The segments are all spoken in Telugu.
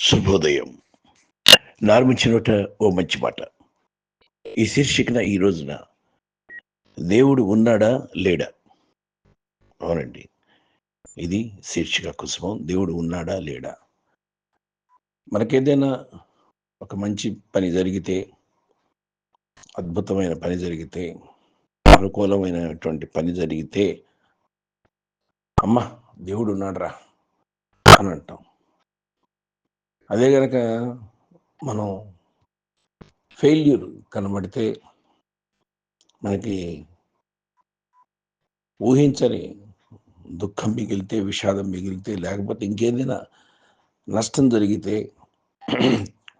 శుభోదయం. నార్మించినోట ఓ మంచి మాట. ఈ శీర్షికన ఈ రోజున దేవుడు ఉన్నాడా లేడా? అవునండి. ఇది శీర్షిక కుసుమం. దేవుడు ఉన్నాడా లేడా? మనకేదైనా ఒక మంచి పని జరిగితే, అద్భుతమైన పని జరిగితే, అనుకూలమైనటువంటి పని జరిగితే, అమ్మ దేవుడు ఉన్నాడురా అని అంటాం. అదే గనక మనం ఫెయిల్యూర్ కనబడితే మనకి ఊహించని దుఃఖం మిగిలితే, విషాదం మిగిలితే, లేకపోతే ఇంకేదైనా నష్టం జరిగితే,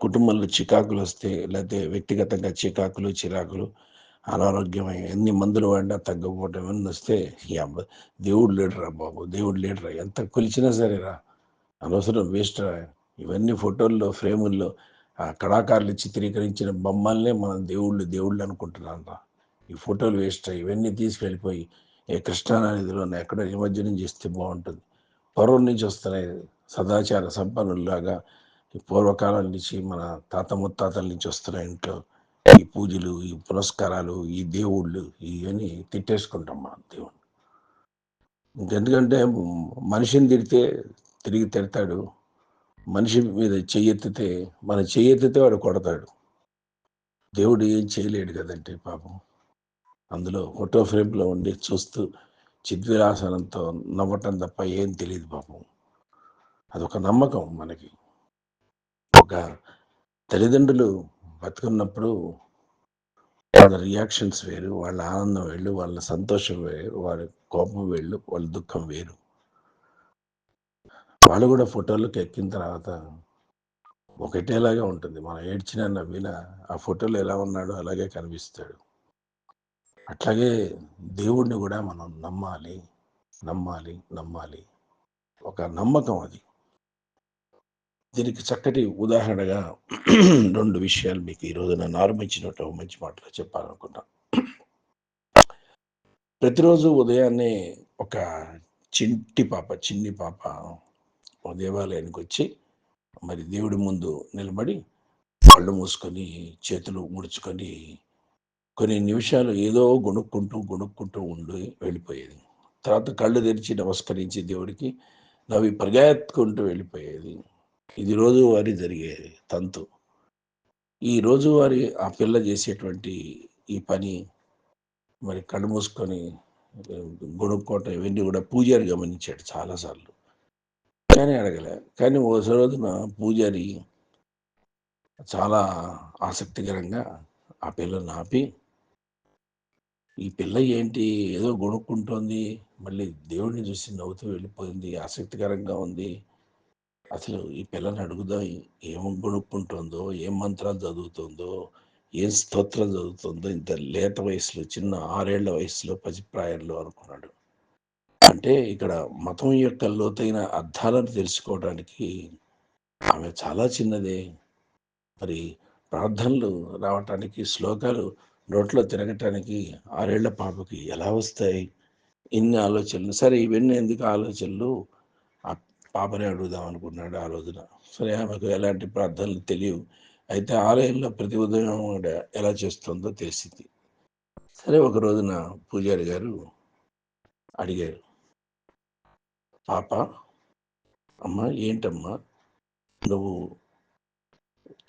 కుటుంబంలో చికాకులు వస్తే, లేకపోతే వ్యక్తిగతంగా చికాకులు, చిరాకులు, అనారోగ్యమై ఎన్ని మందులు వాడినా తగ్గకపోవటం ఇవన్నీ వస్తే, దేవుడు లేడురా బాబు, దేవుడు లేడురా, ఎంత కొలిచినా సరేరా, అనవసరం వేస్ట్ రా. ఇవన్నీ ఫోటోల్లో ఫ్రేముల్లో కళాకారులు చిత్రీకరించిన బొమ్మల్నే మనం దేవుళ్ళు దేవుళ్ళు అనుకుంటున్నాం రా. ఈ ఫోటోలు వేస్ట్ రా, ఇవన్నీ తీసుకెళ్ళిపోయి కృష్ణానదిలో ఎక్కడో నిమజ్జనం చేస్తే బాగుంటుంది. పూర్వం నుంచి వస్తున్నాయి సదాచార సంపన్నుల్లాగా, ఈ పూర్వకాలం నుంచి మన తాత ముత్తాతల నుంచి వస్తున్నాయి ఇంట్లో ఈ పూజలు, ఈ పురస్కారాలు, ఈ దేవుళ్ళు ఇవన్నీ తిట్టేసుకుంటాం మనం దేవుడు. ఇంకెందుకంటే మనిషిని తిడితే తిరిగి తిడతాడు, మనిషి మీద చెయ్యెత్తితే మన చెయ్యెత్తితే వాడు కొడతాడు. దేవుడు ఏం చేయలేడు కదంటే పాపం. అందులో ఫోటో ఫ్రేమ్లో ఉండి చూస్తూ చిద్విలాసనంతో నవ్వటం తప్ప ఏం తెలియదు పాపం. అదొక నమ్మకం మనకి. ఒక తల్లిదండ్రులు బతుకున్నప్పుడు వాళ్ళ రియాక్షన్స్ వేరు, వాళ్ళ ఆనందం వేరు, వాళ్ళ సంతోషం వేరు, వాళ్ళ కోపం వేరు, వాళ్ళ దుఃఖం వేరు. వాళ్ళు కూడా ఫోటోలకు ఎక్కిన తర్వాత ఒకటేలాగా ఉంటుంది. మనం ఏడ్చినా నవ్వినా ఆ ఫోటోలో ఎలా ఉన్నాడో అలాగే కనిపిస్తాడు. అట్లాగే దేవుడిని కూడా మనం నమ్మాలి, నమ్మాలి, నమ్మాలి. ఒక నమ్మకం అది. దీనికి చక్కటి ఉదాహరణగా 2 విషయాలు మీకు ఈ రోజున నార్మించినట్టు మంచి మాటలు చెప్పాలనుకుంటాను. ప్రతిరోజు ఉదయాన్నే ఒక చిన్ని పాప దేవాలయానికి వచ్చి మరి దేవుడి ముందు నిలబడి కళ్ళు మూసుకొని చేతులు ముడుచుకొని కొన్ని నిమిషాలు ఏదో గొణుక్కుంటూ ఉండి వెళ్ళిపోయేది. తర్వాత కళ్ళు తెరిచి నమస్కరించి దేవుడికి నవ్వి పరిగెత్తుకుంటూ వెళ్ళిపోయేది. ఇది రోజువారీ జరిగే తంతు. ఈ రోజువారీ ఆ పిల్ల చేసేటువంటి ఈ పని మరి కళ్ళు మూసుకొని గొణుక్కోవటం ఇవన్నీ కూడా పూజారి గమనించాడు చాలాసార్లు. కానీ అడగలే. కానీ ఓ రోజున పూజారి చాలా ఆసక్తికరంగా ఆ పిల్లని ఆపి, ఈ పిల్ల ఏంటి ఏదో గొణుక్కుంటోంది, మళ్ళీ దేవుడిని చూసి నవ్వుతూ వెళ్ళిపోయింది, ఆసక్తికరంగా ఉంది. అసలు ఈ పిల్లని అడుగుదాం, ఏం గొణుక్కుంటుందో, ఏం మంత్రాలు చదువుతుందో, ఏం స్తోత్రం చదువుతుందో, ఇంత లేత వయసులో, చిన్న 6 ఏళ్ల వయసులో, పసిప్రాయంలో అనుకున్నాడు. అంటే ఇక్కడ మతం యొక్క లోతైన అర్థాలను తెలుసుకోవడానికి ఆమె చాలా చిన్నదే. మరి ప్రార్థనలు రావటానికి, శ్లోకాలు నోట్లో తిరగటానికి 6 ఏళ్ల పాపకి ఎలా వస్తాయి? ఇన్ని ఆలోచనలు. సరే ఇవన్నీ ఎందుకు ఆలోచనలు, ఆ పాపని అడుగుదాం అనుకున్నాడు ఆ రోజున. సరే ఆమెకు ఎలాంటి ప్రార్థనలు తెలియవు. అయితే ఆలయంలో ప్రతి ఉదయం ఆవిడ ఎలా చేస్తుందో తెలిసింది. సరే ఒక రోజున పూజారి గారు అడిగారు, పాప, అమ్మ ఏంటమ్మా నువ్వు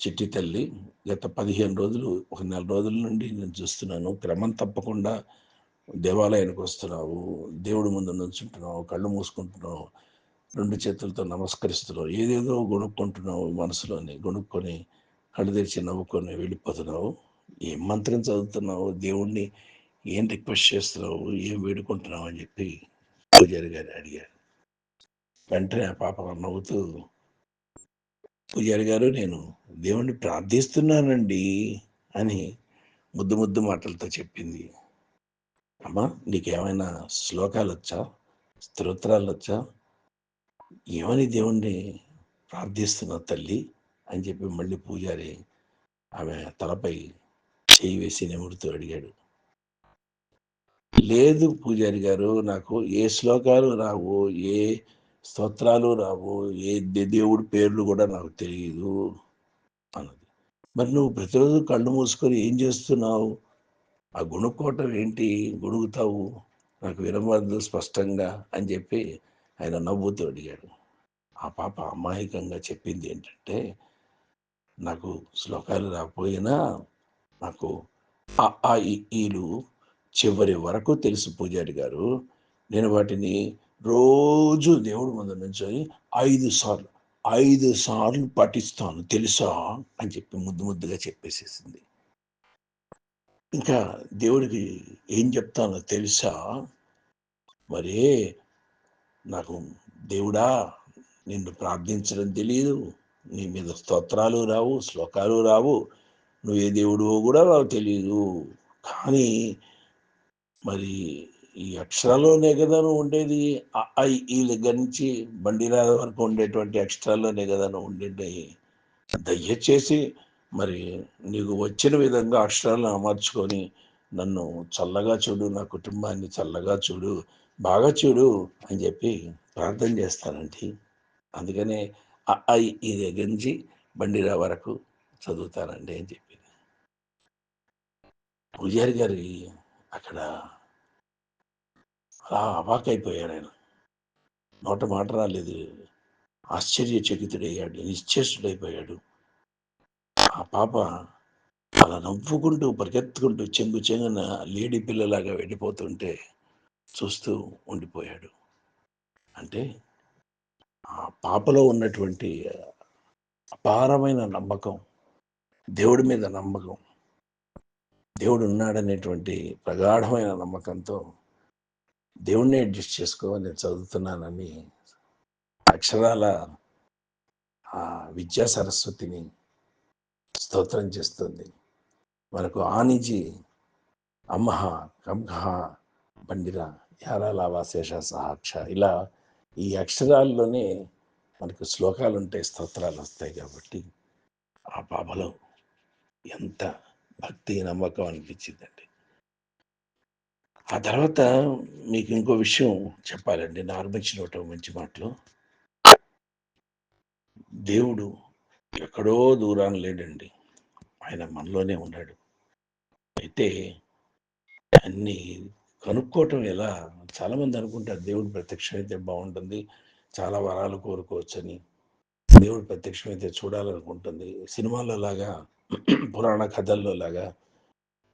చిట్టి తల్లి, గత 15 రోజులు, ఒక నెల రోజుల నుండి నేను చూస్తున్నాను, క్రమం తప్పకుండా దేవాలయానికి వస్తున్నావు, దేవుడి ముందు నుంచుంటున్నావు, కళ్ళు మూసుకుంటున్నావు, 2 చేతులతో నమస్కరిస్తున్నావు, ఏదేదో గొణుక్కుంటున్నావు, మనసులోని గొణుక్కొని కళ్ళు తెరిచి నవ్వుకొని వెళ్ళిపోతున్నావు. ఏం మంత్రం చదువుతున్నావు, దేవుణ్ణి ఏం రిక్వెస్ట్ చేస్తున్నావు, ఏం వేడుకుంటున్నావు అని చెప్పి పూజారి గారు అడిగారు. వెంటనే ఆ పాప నవ్వుతూ, పూజారి గారు నేను దేవుణ్ణి ప్రార్థిస్తున్నానండి అని ముద్దు మాటలతో చెప్పింది. అమ్మా నీకేమైనా శ్లోకాలు వచ్చా, స్తోత్రాలు వచ్చా, ఏమని దేవుణ్ణి ప్రార్థిస్తున్నావు తల్లి అని చెప్పి మళ్ళీ పూజారి ఆమె తలపై చేయి వేసి నిమురుతూ అడిగాడు. లేదు పూజారి గారు, నాకు ఏ శ్లోకాలు రావు, ఏ స్తోత్రాలు రావు, ఏ దేవుడి పేర్లు కూడా నాకు తెలియదు అన్నది. మరి నువ్వు ప్రతిరోజు కళ్ళు మూసుకొని ఏం చేస్తున్నావు? ఆ గొణుక్కోవటం ఏంటి? గొణుగుతావు, నాకు వినబడదు స్పష్టంగా అని చెప్పి ఆయన నవ్వుతూ అడిగాడు. ఆ పాప అమాయకంగా చెప్పింది ఏంటంటే, నాకు శ్లోకాలు రాకపోయినా నాకు అ, ఆ, ఈలు చివరి వరకు తెలుసు పూజారి గారు. నేను వాటిని రోజు దేవుడి ముందు నుంచొని 5 సార్లు 5 సార్లు పఠిస్తాను తెలుసా అని చెప్పి ముద్దు ముద్దుగా చెప్పేసేసింది. ఇంకా దేవుడికి ఏం చెప్తానో తెలుసా? మరి నాకు దేవుడా, నిన్ను ప్రార్థించడం తెలియదు, నీ మీద స్తోత్రాలు రావు, శ్లోకాలు రావు, నువ్వు ఏ దేవుడివో కూడా నాకు తెలియదు. కానీ మరి ఈ అక్షరాల్లోనే కదా నువ్వు ఉండేది. అ, ఆ, ఈ దగ్గర నుంచి బండిరా వరకు ఉండేటువంటి అక్షరాల్లోనే కదా నువ్వు ఉండేది. దయచేసి మరి నీకు వచ్చిన విధంగా అక్షరాలను అమర్చుకొని నన్ను చల్లగా చూడు, నా కుటుంబాన్ని చల్లగా చూడు, బాగా చూడు అని చెప్పి ప్రార్థన చేస్తానండి. అందుకనే అ, ఆ, ఈ దగ్గర నుంచి బండిరా వరకు చదువుతానండి అని చెప్పి పూజారి గారి అక్కడ అలా అవాకైపోయాడు ఆయన. నోట మాట రాలేదు. ఆశ్చర్యచకితుడయ్యాడు, నిశ్చేష్టుడైపోయాడు. ఆ పాప అలా నవ్వుకుంటూ పరిగెత్తుకుంటూ చెంగు చెంగున లేడీ పిల్లలాగా వెళ్ళిపోతుంటే చూస్తూ ఉండిపోయాడు. అంటే ఆ పాపలో ఉన్నటువంటి అపారమైన నమ్మకం, దేవుడి మీద నమ్మకం, దేవుడు ఉన్నాడనేటువంటి ప్రగాఢమైన నమ్మకంతో దేవుణ్ణి అడ్జస్ట్ చేసుకో నేను చదువుతున్నానని అక్షరాల ఆ విద్యా సరస్వతిని స్తోత్రం చేస్తుంది. మనకు ఆనిజి అమ్మహ కంహ బండిర యారాలావా శేష సహాక్ష, ఇలా ఈ అక్షరాల్లోనే మనకు శ్లోకాలు ఉంటాయి, స్తోత్రాలు వస్తాయి. కాబట్టి ఆ పాపలో ఎంత భక్తి నమ్మకం అనిపించిందండి. ఆ తర్వాత మీకు ఇంకో విషయం చెప్పాలండి, నా అనిపించిన మంచి మాటలు. దేవుడు ఎక్కడో దూరాన లేడండి, ఆయన మనలోనే ఉన్నాడు. అయితే అన్ని కనుక్కోవటం ఎలా? చాలామంది అనుకుంటారు దేవుడు ప్రత్యక్షమైతే బాగుంటుంది, చాలా వరాలు కోరుకోవచ్చని. దేవుడు ప్రత్యక్షమైతే చూడాలనుకుంటుంది. సినిమాల్లో లాగా, పురాణ కథల్లో లాగా,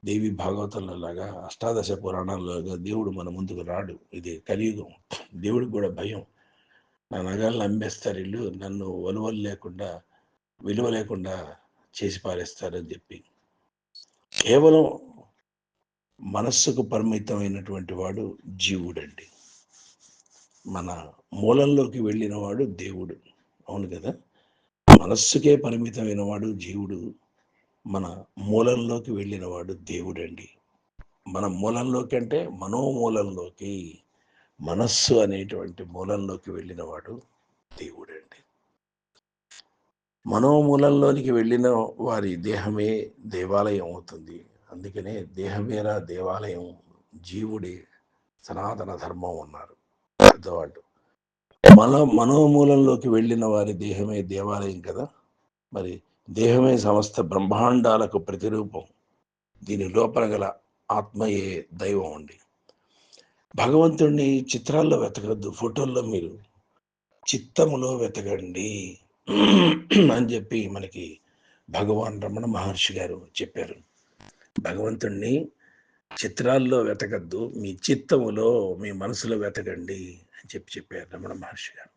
దేవి భాగవతంలో లాగా, అష్టాదశ పురాణాల్లోగా దేవుడు మన ముందుకు రాడు. ఇది కలియుగం. దేవుడికి కూడా భయం. నా నగాలను అమ్మేస్తారు, ఇల్లు నన్ను వలువలు లేకుండా, విలువ లేకుండా చేసి పారేస్తారని చెప్పి. కేవలం మనస్సుకు పరిమితమైనటువంటి వాడు జీవుడండి. మన మూలంలోకి వెళ్ళిన వాడు దేవుడు. అవును కదా? మనస్సుకే పరిమితమైన వాడు జీవుడు, మన మూలంలోకి వెళ్ళిన వాడు దేవుడండి. మన మూలంలోకి అంటే మనోమూలంలోకి, మనస్సు అనేటువంటి మూలంలోకి వెళ్ళిన వాడు దేవుడండి. మనోమూలంలోనికి వెళ్ళిన వారి దేహమే దేవాలయం అవుతుంది. అందుకనే దేహమేరా దేవాలయం, జీవుడి సనాతన ధర్మం అన్నారు పెద్దవాళ్ళు. మనోమూలంలోకి వెళ్ళిన వారి దేహమే దేవాలయం కదా. మరి దేహమే సమస్త బ్రహ్మాండాలకు ప్రతిరూపం. దీని లోపల గల ఆత్మయే దైవం అండి. భగవంతుణ్ణి చిత్రాల్లో వెతకద్దు, ఫోటోల్లో మీరు చిత్తములో వెతకండి అని చెప్పి మనకి భగవాన్ రమణ మహర్షి గారు చెప్పారు. భగవంతుణ్ణి చిత్రాల్లో వెతకద్దు, మీ చిత్తములో, మీ మనసులో వెతకండి అని చెప్పారు రమణ మహర్షి గారు.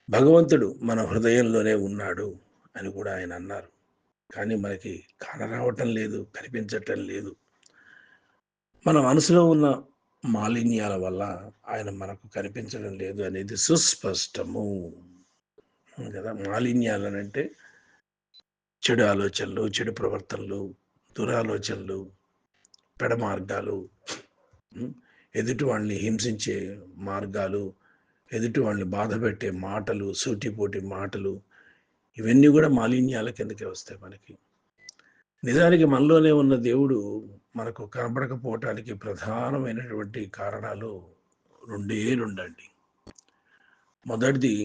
భగవంతుడు మన హృదయంలోనే ఉన్నాడు అని కూడా ఆయన అన్నారు. కానీ మనకి కానరావటం లేదు, కనిపించటం లేదు. మన మనసులో ఉన్న మాలిన్యాల వల్ల ఆయన మనకు కనిపించడం లేదు అనేది సుస్పష్టము కదా. మాలిన్యాలు అంటే చెడు ఆలోచనలు, చెడు ప్రవర్తనలు, దురాలోచనలు, పెడమార్గాలు, ఎదుటి వాళ్ళని హింసించే మార్గాలు, ఎదుటి వాళ్ళని బాధ పెట్టే మాటలు, సూటిపోటి మాటలు, ఇవన్నీ కూడా మాలిన్యాల కిందకే వస్తాయి మనకి. నిజానికి మనలోనే ఉన్న దేవుడు మనకు కనబడకపోవటానికి ప్రధానమైనటువంటి కారణాలు రెండే రెండండి. మొదటిది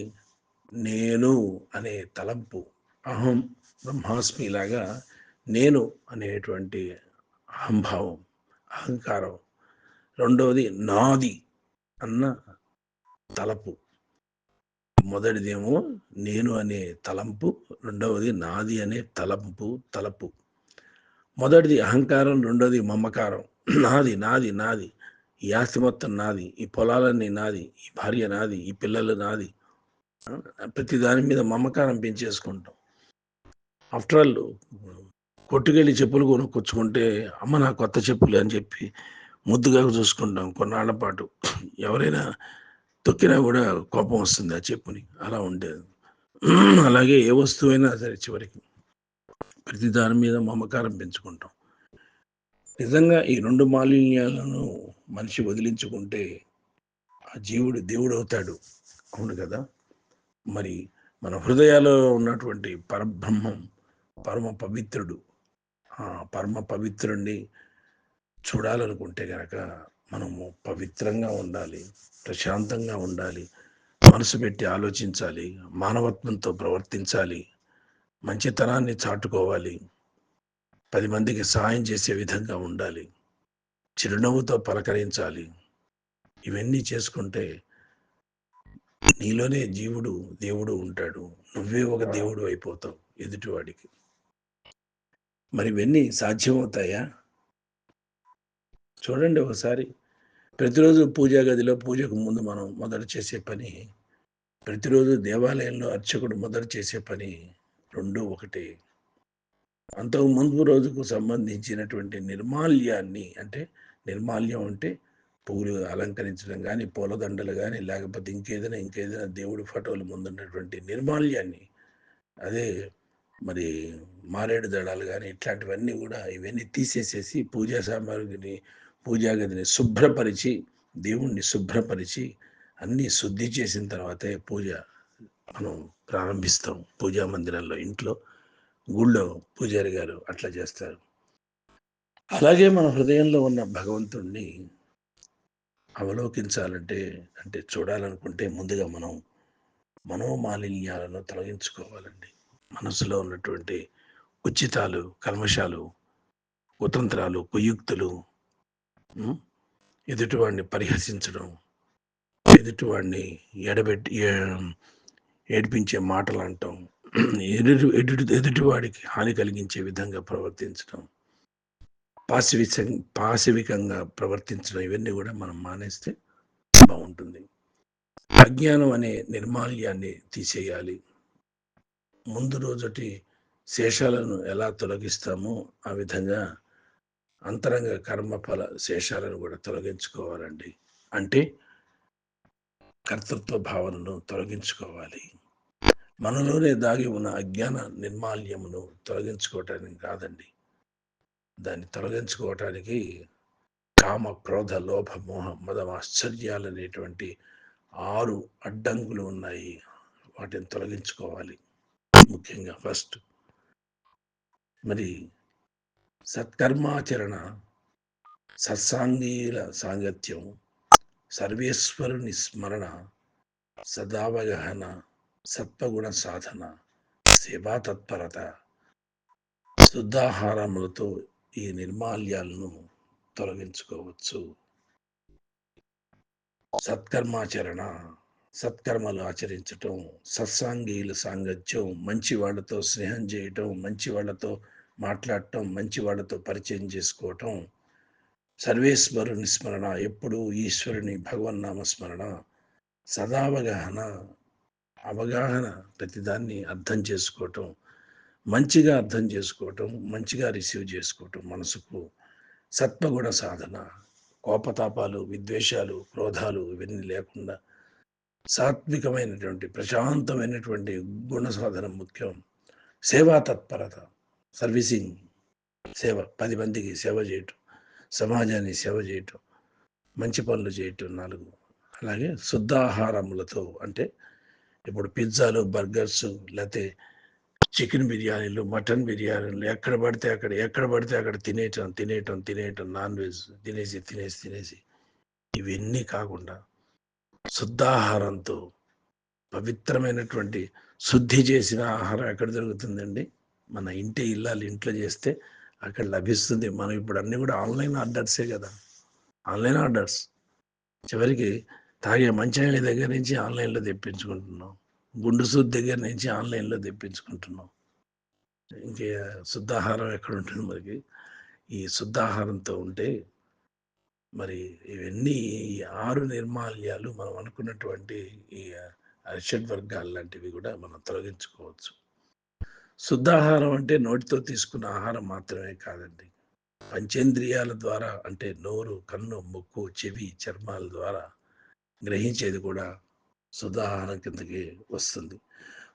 నేను అనే తలంపు, అహం బ్రహ్మాస్మి లాగా నేను అనేటువంటి అహంభావం, అహంకారం. రెండవది నాది అన్న తలపు. మొదటిదేమో నేను అనే తలంపు, రెండవది నాది అనే తలపు. మొదటిది అహంకారం, రెండోది మమకారం. నాది నాది నాది, ఈ ఆస్తి మొత్తం నాది, ఈ పొలాలన్నీ నాది, ఈ భార్య నాది, ఈ పిల్లలు నాది. ప్రతి దాని మీద మమకారం పెంచేసుకుంటాం. ఆఫ్టర్ ఆల్ కొట్టుకెళ్ళి చెప్పులు కొనుక్కొచ్చుకుంటే అమ్మ నా కొత్త చెప్పులు అని చెప్పి ముద్దుగా చూసుకుంటాం కొన్నాళ్ల పాటు. ఎవరైనా తొక్కినా కూడా కోపం వస్తుంది ఆ చెప్పుని. అలా ఉండేది. అలాగే ఏ వస్తువైనా సరే చివరికి ప్రతి దాని మీద మమకారం పెంచుకుంటాం. నిజంగా ఈ రెండు మాలిన్యాలను మనిషి వదిలించుకుంటే ఆ జీవుడు దేవుడు అవుతాడు. అవును కదా. మరి మన హృదయాల్లో ఉన్నటువంటి పరబ్రహ్మం, పరమ పవిత్రుడు, ఆ పరమ పవిత్రుణ్ణి చూడాలనుకుంటే గనక మనము పవిత్రంగా ఉండాలి, ప్రశాంతంగా ఉండాలి, మనసు పెట్టి ఆలోచించాలి, మానవత్వంతో ప్రవర్తించాలి, మంచితనాన్ని చాటుకోవాలి, 10 మందికి సహాయం చేసే విధంగా ఉండాలి, చిరునవ్వుతో పలకరించాలి. ఇవన్నీ చేసుకుంటే నీలోనే జీవుడు దేవుడు ఉంటాడు. నువ్వే ఒక దేవుడు అయిపోతావు ఎదుటివాడికి. మరి ఇవన్నీ సాధ్యమవుతాయా? చూడండి ఒకసారి. ప్రతిరోజు పూజా గదిలో పూజకు ముందు మనం మొదట చేసే పని, ప్రతిరోజు దేవాలయంలో అర్చకుడు మొదట చేసే పని రెండు ఒకటే. అంతకు ముందు రోజుకు సంబంధించినటువంటి నిర్మాల్యాన్ని, అంటే నిర్మాల్యం అంటే పువ్వులు అలంకరించడం కానీ, పూలదండలు కానీ, లేకపోతే ఇంకేదైనా దేవుడి ఫోటోల ముందున్నటువంటి నిర్మాల్యాన్ని, అదే మరి మారేడు దళాలు కానీ ఇట్లాంటివన్నీ కూడా ఇవన్నీ తీసేసేసి పూజా సామాగ్రిని, పూజా గదిని శుభ్రపరిచి, దేవుణ్ణి శుభ్రపరిచి అన్నీ శుద్ధి చేసిన తర్వాతే పూజ మనం ప్రారంభిస్తాం. పూజా మందిరంలో, ఇంట్లో, గుళ్ళో పూజారి గారు అట్లా చేస్తారు. అలాగే మన హృదయంలో ఉన్న భగవంతుణ్ణి అవలోకించాలంటే, అంటే చూడాలనుకుంటే ముందుగా మనం మనోమాలిన్యాలను తొలగించుకోవాలండి. మనసులో ఉన్నటువంటి కుచితాలు, కల్మషాలు, కుతంత్రాలు, కుయుక్తులు, ఎదుటివాడిని పరిహసించడం, ఎదుటివాడిని ఎడబెట్టి ఏడిపించే మాటలు అంటాం, ఎదుటివాడికి హాని కలిగించే విధంగా ప్రవర్తించడం, పాశవికంగా ప్రవర్తించడం, ఇవన్నీ కూడా మనం మానేస్తే బాగుంటుంది. అజ్ఞానం అనే నిర్మాల్యాన్ని తీసేయాలి. ముందు రోజటి శేషాలను ఎలా తొలగిస్తామో ఆ విధంగా అంతరంగ కర్మఫల శేషాలను కూడా తొలగించుకోవాలండి. అంటే కర్తృత్వ భావనను తొలగించుకోవాలి. మనలోనే దాగి ఉన్న అజ్ఞాన నిర్మాల్యమును తొలగించుకోవటానికి కాదండి, దాన్ని తొలగించుకోవటానికి కామ, క్రోధ, లోభ, మోహ, మదం, ఆశ్చర్యాలు అనేటువంటి 6 అడ్డంకులు ఉన్నాయి. వాటిని తొలగించుకోవాలి. ముఖ్యంగా ఫస్ట్ మరి సత్కర్మాచరణ, సత్సాంగీల సాంగత్యం, సర్వేశ్వరుని స్మరణ, సదావగాహన, సత్వగుణ సాధన, సేవా తత్పరత, శుద్ధాహారములతో ఈ నిర్మాల్యాలను తొలగించుకోవచ్చు. సత్కర్మాచరణ, సత్కర్మలు ఆచరించటం, సత్సాంగీల సాంగత్యం, మంచి వాళ్ళతో స్నేహం చేయటం, మంచి వాళ్ళతో మాట్లాడటం, మంచి వాళ్ళతో పరిచయం చేసుకోవటం, సర్వేశ్వరుని స్మరణ, ఎప్పుడు ఈశ్వరుని భగవన్నామ స్మరణ, సదావగాహన, అవగాహన, ప్రతిదాన్ని అర్థం చేసుకోవటం, మంచిగా అర్థం చేసుకోవటం, మంచిగా రిసీవ్ చేసుకోవటం మనసుకు, సత్వగుణ సాధన, కోపతాపాలు, విద్వేషాలు, క్రోధాలు ఇవన్నీ లేకుండా సాత్వికమైనటువంటి ప్రశాంతమైనటువంటి గుణ సాధన ముఖ్యం. సేవా తత్పరత, సర్వీసింగ్, సేవ, 10 మందికి సేవ చేయటం, సమాజాన్ని సేవ చేయటం, మంచి పనులు చేయటం 4. అలాగే శుద్ధాహారములతో, అంటే ఇప్పుడు పిజ్జాలు, బర్గర్స్, లేకపోతే చికెన్ బిర్యానీలు, మటన్ బిర్యానీలు, ఎక్కడ పడితే అక్కడ తినేయటం, నాన్ వెజ్ తినేసి ఇవన్నీ కాకుండా శుద్ధాహారంతో పవిత్రమైనటువంటి శుద్ధి చేసిన ఆహారం ఎక్కడ దొరుకుతుందండి? మన ఇంటి ఇల్లాలు ఇంట్లో చేస్తే అక్కడ లభిస్తుంది. మనం ఇప్పుడు అన్నీ కూడా ఆన్‌లైన్ ఆర్డర్సే కదా! Online orders. చివరికి తాగే మంచినీళ్ళ దగ్గర నుంచి ఆన్‌లైన్‌లో తెప్పించుకుంటున్నాం. గుండు సూది దగ్గర నుంచి ఆన్‌లైన్‌లో తెప్పించుకుంటున్నాం. ఇంకే శుద్ధాహారం ఎక్కడుంటుంది మనకి? ఈ శుద్ధాహారంతో ఉంటే మరి ఇవన్నీ ఈ 6 నిర్మాల్యాలు మనం అనుకున్నటువంటి ఈ అరిషడ్ లాంటివి కూడా మనం తొలగించుకోవచ్చు. శుద్ధాహారం అంటే నోటితో తీసుకున్న ఆహారం మాత్రమే కాదండి. పంచేంద్రియాల ద్వారా అంటే నోరు, కన్ను, ముక్కు, చెవి, చర్మాల ద్వారా గ్రహించేది కూడా శుద్ధాహారం కిందకి వస్తుంది.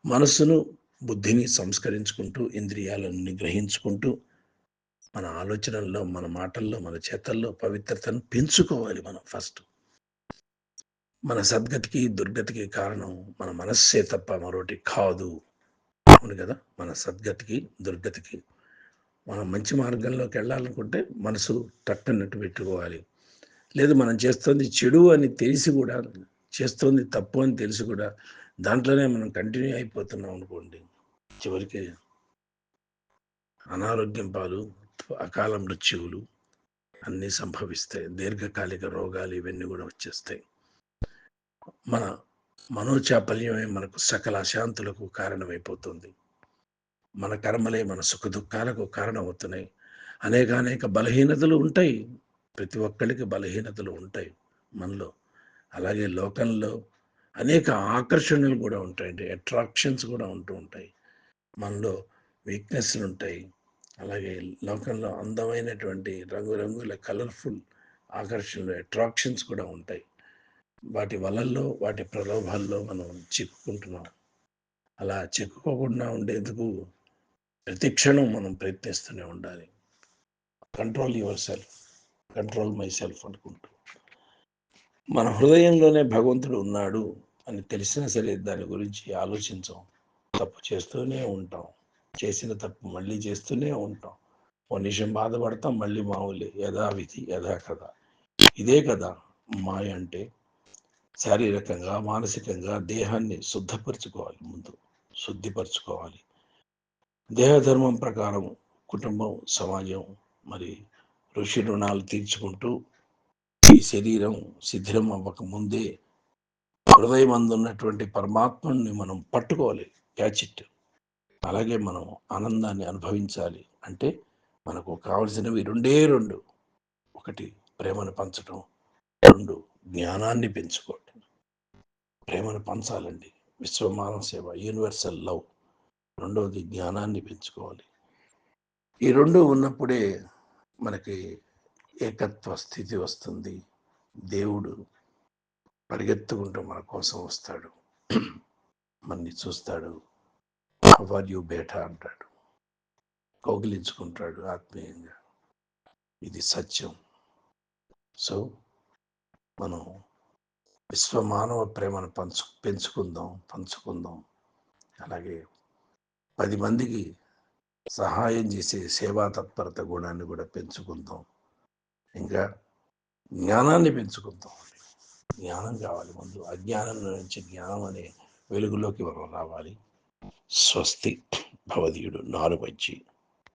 మనస్సును, బుద్ధిని సంస్కరించుకుంటూ, ఇంద్రియాలను గ్రహించుకుంటూ, మన ఆలోచనల్లో, మన మాటల్లో, మన చేతల్లో పవిత్రతను పెంచుకోవాలి మనం ఫస్ట్. మన సద్గతికి, దుర్గతికి కారణం మన మనస్సే తప్ప మరొకటి కాదు. అవును కదా! మన సద్గతికి, దుర్గతికి. మనం మంచి మార్గంలోకి వెళ్ళాలనుకుంటే మనసు టక్కనట్టు పెట్టుకోవాలి. లేదు మనం చేస్తుంది చెడు అని తెలిసి కూడా, చేస్తుంది తప్పు అని తెలిసి కూడా దాంట్లోనే మనం కంటిన్యూ అయిపోతున్నాం అనుకోండి. చివరికి అనారోగ్యం పాలు, అకాల మృత్యువులు అన్నీ సంభవిస్తాయి. దీర్ఘకాలిక రోగాలు ఇవన్నీ కూడా వచ్చేస్తాయి. మన మనోచాపల్యమే మనకు సకల అశాంతులకు కారణమైపోతుంది. మన కర్మలే మన సుఖదుఖాలకు కారణమవుతున్నాయి. అనేకానేక బలహీనతలు ఉంటాయి. ప్రతి ఒక్కళ్ళకి బలహీనతలు ఉంటాయి మనలో. అలాగే లోకంలో అనేక ఆకర్షణలు కూడా ఉంటాయండి. అట్రాక్షన్స్ కూడా ఉంటూ ఉంటాయి. మనలో వీక్‌నెస్‌లు ఉంటాయి. అలాగే లోకంలో అందమైనటువంటి రంగురంగుల కలర్‌ఫుల్ ఆకర్షణలు, అట్రాక్షన్స్ కూడా ఉంటాయి. వాటి వలల్లో, వాటి ప్రలోభాల్లో మనం చిక్కుకుంటున్నాం. అలా చిక్కుకోకుండా ఉండేందుకు ప్రతి క్షణం మనం ప్రయత్నిస్తూనే ఉండాలి. Control your self, control my self అనుకుంటూ. మన హృదయంలోనే భగవంతుడు ఉన్నాడు అని తెలిసినా సరే దాని గురించి ఆలోచించం. తప్పు చేస్తూనే ఉంటాం. చేసిన తప్పు మళ్ళీ చేస్తూనే ఉంటాం. ఓ నిమిషం బాధపడతాం, మళ్ళీ మామూలే. యథావిధి, యథాకథ. ఇదే కదా మాయ అంటే. శారీరకంగా, మానసికంగా దేహాన్ని శుద్ధపరచుకోవాలి ముందు. శుద్ధిపరచుకోవాలి. దేహధర్మం ప్రకారం కుటుంబం, సమాజం, మరి ఋషి రుణాలు తీర్చుకుంటూ ఈ శరీరం శిథిలం అవ్వక ముందే హృదయం అందున్నటువంటి పరమాత్మని మనం పట్టుకోవాలి. Catch it. అలాగే మనం ఆనందాన్ని అనుభవించాలి. అంటే మనకు కావలసినవి రెండే రెండు. ఒకటి ప్రేమను పంచటం, రెండు జ్ఞానాన్ని పెంచుకోవటం. ప్రేమను పంచాలండి. విశ్వమానవ సేవ, యూనివర్సల్ లవ్. రెండవది జ్ఞానాన్ని పెంచుకోవాలి. ఈ రెండు ఉన్నప్పుడే మనకి ఏకత్వ స్థితి వస్తుంది. దేవుడు పరిగెత్తుకుంటూ మన కోసం వస్తాడు. మనని చూస్తాడు. హౌ ఆర్ యూ బేటా అంటాడు. కౌగిలించుకుంటాడు ఆత్మీయంగా. ఇది సత్యం. సో మనం విశ్వమానవ ప్రేమను పంచుకుందాం. అలాగే 10 మందికి సహాయం చేసే సేవా తత్పరత గుణాన్ని కూడా పెంచుకుందాం. ఇంకా జ్ఞానాన్ని పెంచుకుందాం. జ్ఞానం కావాలి ముందు. అజ్ఞానం నుంచి జ్ఞానం అనే వెలుగులోకి మనం రావాలి. స్వస్తి భవదీయుడు నాలుగొచ్చి